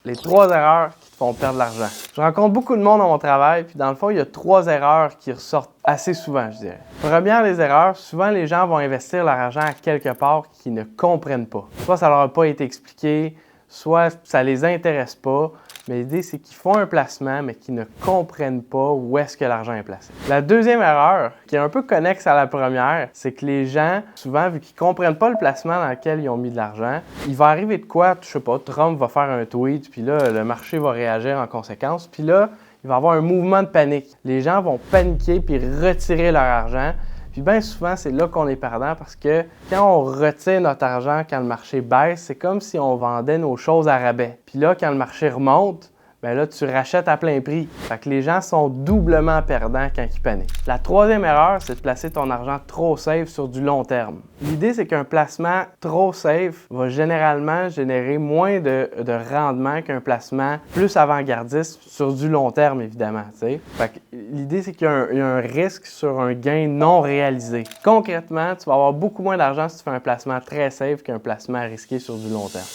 Les 3 erreurs qui te font perdre de l'argent. Je rencontre beaucoup de monde dans mon travail, puis dans le fond, il y a 3 erreurs qui ressortent assez souvent, je dirais. Première des erreurs, souvent les gens vont investir leur argent à quelque part qu'ils ne comprennent pas. Soit ça leur a pas été expliqué, soit ça les intéresse pas, mais l'idée c'est qu'ils font un placement, mais qu'ils ne comprennent pas où est-ce que l'argent est placé. La deuxième erreur, qui est un peu connexe à la première, c'est que les gens, souvent, vu qu'ils ne comprennent pas le placement dans lequel ils ont mis de l'argent, il va arriver de quoi, je sais pas, Trump va faire un tweet, puis là, le marché va réagir en conséquence, puis là, il va y avoir un mouvement de panique. Les gens vont paniquer puis retirer leur argent. Puis bien souvent, c'est là qu'on est perdant parce que quand on retire notre argent, quand le marché baisse, c'est comme si on vendait nos choses à rabais. Puis là, quand le marché remonte, bien là, tu rachètes à plein prix. Fait que les gens sont doublement perdants quand ils paniquent. La troisième erreur, c'est de placer ton argent trop safe sur du long terme. L'idée, c'est qu'un placement trop safe va généralement générer moins de rendement qu'un placement plus avant-gardiste sur du long terme, évidemment. Fait que l'idée, c'est qu'il y a un risque sur un gain non réalisé. Concrètement, tu vas avoir beaucoup moins d'argent si tu fais un placement très safe qu'un placement risqué sur du long terme.